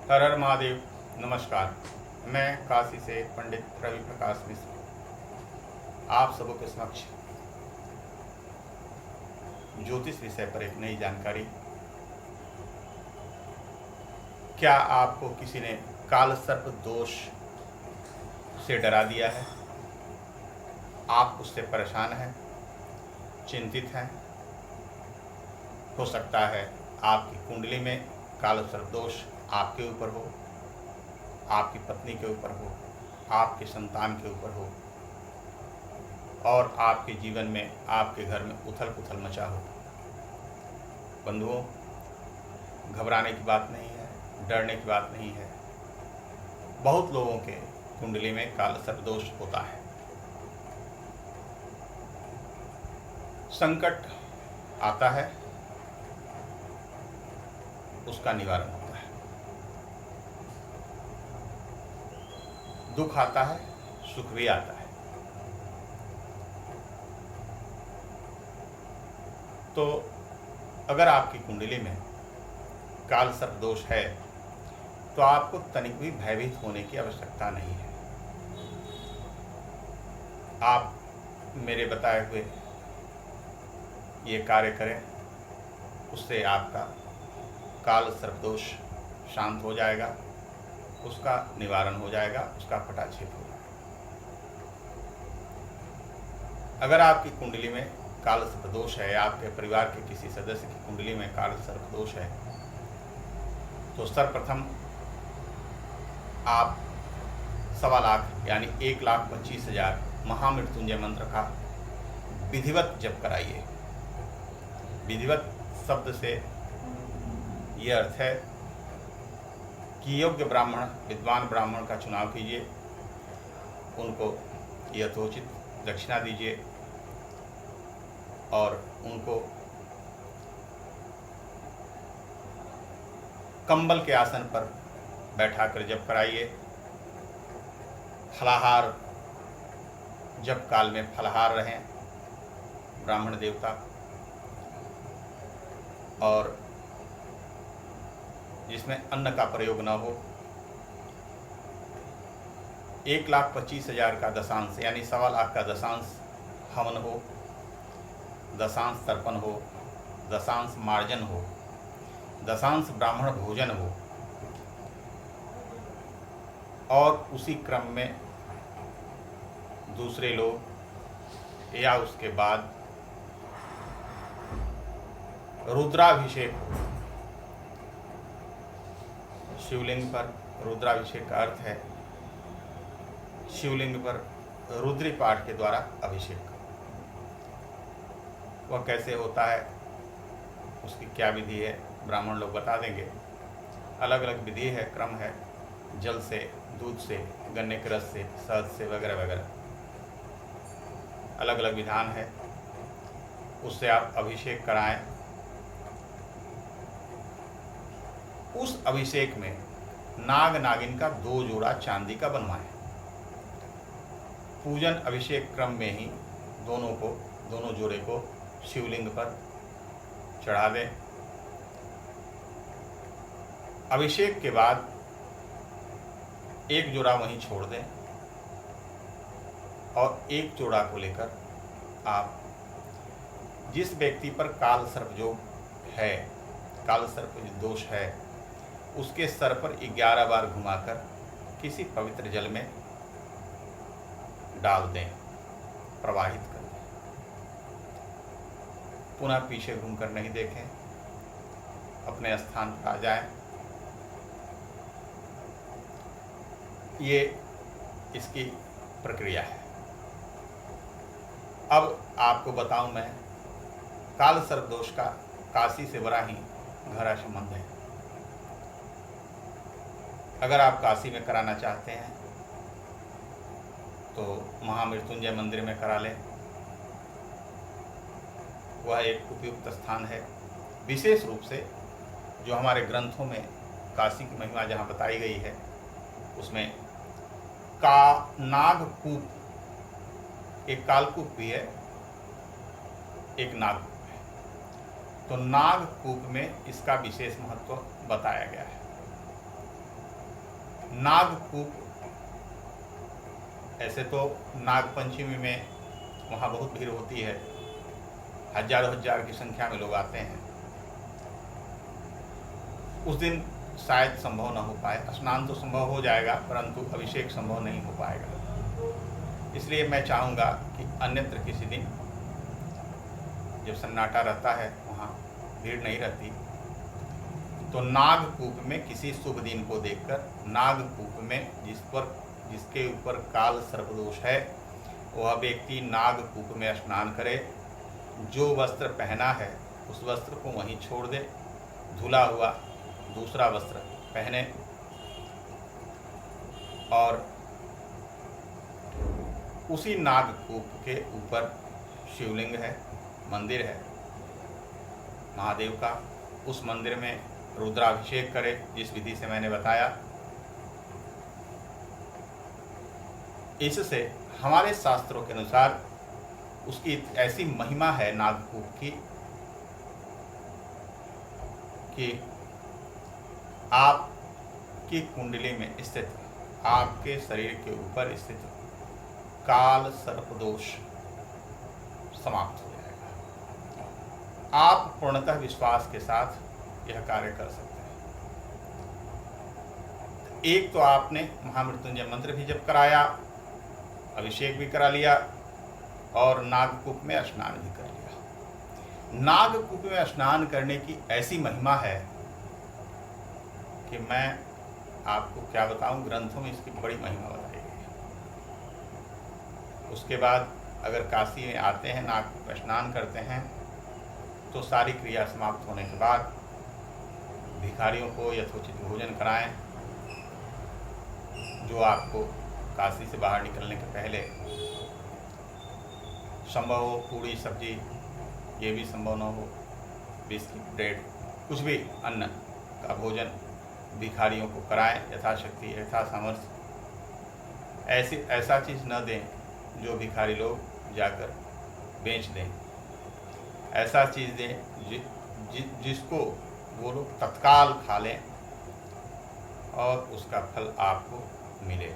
हर हर महादेव। नमस्कार। मैं काशी से पंडित रवि प्रकाश मिश्र आप सबों के समक्ष ज्योतिष विषय पर एक नई जानकारी। क्या आपको किसी ने काल सर्प दोष से डरा दिया है? आप उससे परेशान हैं, चिंतित हैं? हो सकता है आपकी कुंडली में काल सर्प दोष आपके ऊपर हो, आपकी पत्नी के ऊपर हो, आपके संतान के ऊपर हो और आपके जीवन में, आपके घर में उथल पुथल मचा हो। बंधुओं, घबराने की बात नहीं है, डरने की बात नहीं है। बहुत लोगों के कुंडली में काल सर्प दोष होता है। संकट आता है, उसका निवारण होता है। दुख आता है, सुख भी आता है। तो अगर आपकी कुंडली में काल सर्प दोष है तो आपको तनिक भी भयभीत होने की आवश्यकता नहीं है। आप मेरे बताए हुए ये कार्य करें, उससे आपका काल सर्प दोष शांत हो जाएगा, उसका निवारण हो जाएगा, उसका पटाक्षेप हो जाएगा। अगर आपकी कुंडली में काल सर्प दोष है, आपके परिवार के किसी सदस्य की कुंडली में काल सर्प दोष है, तो सर्वप्रथम आप 1.25 लाख यानी 1,25,000 महामृत्युंजय मंत्र का विधिवत जप कराइए। विधिवत शब्द से ये अर्थ है कि योग्य ब्राह्मण, विद्वान ब्राह्मण का चुनाव कीजिए, उनको यथोचित दक्षिणा दीजिए और उनको कंबल के आसन पर बैठाकर जप कराइए। फलाहार, जप काल में फलाहार रहें ब्राह्मण देवता, और जिसमें अन्न का प्रयोग न हो। 1,25,000 का दशांश यानी 1.25 लाख का दशांश हवन हो, दशांश तर्पण हो, दशांश मार्जन हो, दशांश ब्राह्मण भोजन हो, और उसी क्रम में दूसरे लोग या उसके बाद रुद्राभिषेक हो। शिवलिंग पर रुद्राभिषेक का अर्थ है शिवलिंग पर रुद्री पाठ के द्वारा अभिषेक। वह कैसे होता है, उसकी क्या विधि है, ब्राह्मण लोग बता देंगे। अलग अलग विधि है, क्रम है। जल से, दूध से, गन्ने के रस से, शहद से, वगैरह वगैरह अलग अलग विधान है। उससे आप अभिषेक कराएं। उस अभिषेक में नाग नागिन का 2 जोड़ा चांदी का बनवाएं। पूजन अभिषेक क्रम में ही दोनों जोड़े को शिवलिंग पर चढ़ा दें। अभिषेक के बाद 1 जोड़ा वहीं छोड़ दें और 1 जोड़ा को लेकर आप जिस व्यक्ति पर काल सर्प योग है, काल सर्प दोष है, उसके सर पर 11 बार घुमाकर किसी पवित्र जल में डाल दें, प्रवाहित कर दें। पुनः पीछे घूमकर नहीं देखें, अपने स्थान पर आ जाएं। ये इसकी प्रक्रिया है। अब आपको बताऊं मैं, काल सर्प दोष का काशी से बड़ा ही गहरा संबंध है। अगर आप काशी में कराना चाहते हैं तो महामृत्युंजय मंदिर में करा लें। वह एक उपयुक्त स्थान है। विशेष रूप से जो हमारे ग्रंथों में काशी की महिमा जहाँ बताई गई है, उसमें नागकूप, एक कालकूप भी है, एक नागकूप है। तो नागकूप में इसका विशेष महत्व बताया गया है। नागकूप, ऐसे तो नागपंचमी में वहाँ बहुत भीड़ होती है, हजारों हजार की संख्या में लोग आते हैं। उस दिन शायद संभव न हो पाए, स्नान तो संभव हो जाएगा परंतु अभिषेक संभव नहीं हो पाएगा। इसलिए मैं चाहूँगा कि अन्यत्र किसी दिन जब सन्नाटा रहता है, वहाँ भीड़ नहीं रहती, तो नागकूप में किसी शुभ दिन को देखकर नागकूप में जिसके ऊपर काल सर्पदोष है वह व्यक्ति नागकूप में स्नान करे। जो वस्त्र पहना है उस वस्त्र को वहीं छोड़ दे, धुला हुआ दूसरा वस्त्र पहने और उसी नागकूप के ऊपर शिवलिंग है, मंदिर है महादेव का, उस मंदिर में रुद्राभिषेक करे जिस विधि से मैंने बताया। इससे हमारे शास्त्रों के अनुसार उसकी ऐसी महिमा है नागकूप की कि आपकी कुंडली में स्थित, आपके शरीर के ऊपर स्थित काल सर्पदोष समाप्त हो जाएगा। आप पूर्णतः विश्वास के साथ यह कार्य कर सकते हैं। एक तो आपने महामृत्युंजय मंत्र भी जप कराया, अभिषेक भी करा लिया और नागकूप में स्नान भी कर लिया। नागकूप में स्नान करने की ऐसी महिमा है कि मैं आपको क्या बताऊं, ग्रंथों में इसकी बड़ी महिमा बताई गई है। उसके बाद अगर काशी में आते हैं, नागकूप में स्नान करते हैं, तो सारी क्रिया समाप्त होने के बाद भिखारियों को यथोचित भोजन कराएं। जो आपको काशी से बाहर निकलने के पहले संभव हो, पूड़ी सब्जी, ये भी संभव न हो, बिस्किट ब्रेड, कुछ भी अन्न का भोजन भिखारियों को कराएं यथाशक्ति यथा सामर्थ्य। ऐसा चीज़ न दें जो भिखारी लोग जाकर बेच दें, ऐसा चीज़ दें जिसको वो लोग तत्काल खा लें और उसका फल आपको मिले।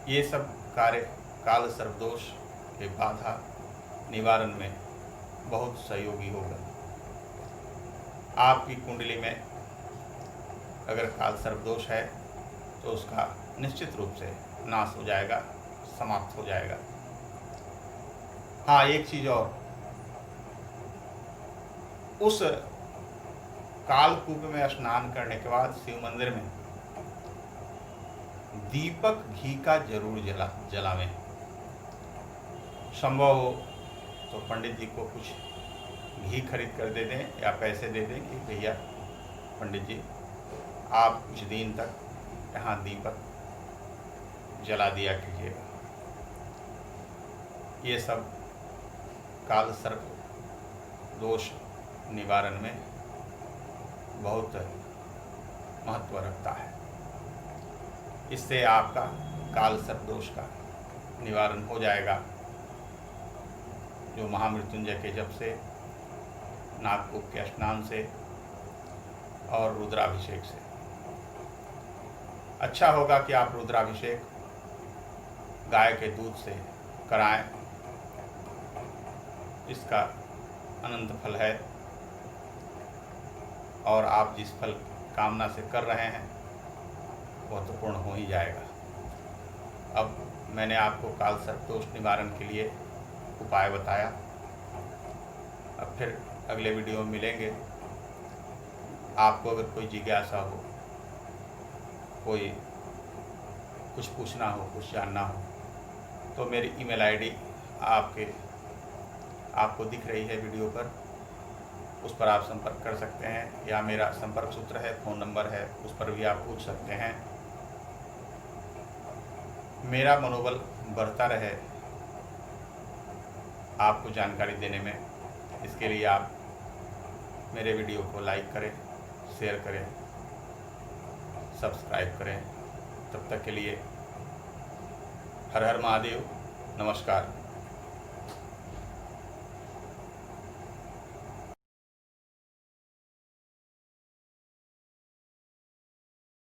ये सब कार्य काल सर्पदोष के बाधा निवारण में बहुत सहयोगी होगा। आपकी कुंडली में अगर काल सर्पदोष है तो उसका निश्चित रूप से नाश हो जाएगा, समाप्त हो जाएगा। हाँ, एक चीज़ और, उस कालकूप में स्नान करने के बाद शिव मंदिर में दीपक घी का जरूर जलावें। संभव हो तो पंडित जी को कुछ घी खरीद कर दे दें या पैसे दे दें कि भैया पंडित जी आप कुछ दिन तक यहाँ दीपक जला दिया कीजिएगा। ये सब काल सर्प दोष निवारण में बहुत महत्व रखता है। इससे आपका काल सर्प दोष का निवारण हो जाएगा, जो महामृत्युंजय के जप से, नागकूप के स्नान से और रुद्राभिषेक से। अच्छा होगा कि आप रुद्राभिषेक गाय के दूध से कराएं, इसका अनंत फल है और आप जिस फल कामना से कर रहे हैं वह तो पूर्ण हो ही जाएगा। अब मैंने आपको काल सर्प दोष निवारण के लिए उपाय बताया। अब फिर अगले वीडियो में मिलेंगे। आपको अगर कोई जिज्ञासा हो, कोई कुछ पूछना हो, कुछ जानना हो, तो मेरी ईमेल आईडी आपको दिख रही है वीडियो पर, उस पर आप संपर्क कर सकते हैं, या मेरा संपर्क सूत्र है, फ़ोन नंबर है, उस पर भी आप पूछ सकते हैं। मेरा मनोबल बढ़ता रहे आपको जानकारी देने में, इसके लिए आप मेरे वीडियो को लाइक करें, शेयर करें, सब्सक्राइब करें। तब तक के लिए हर हर महादेव, नमस्कार।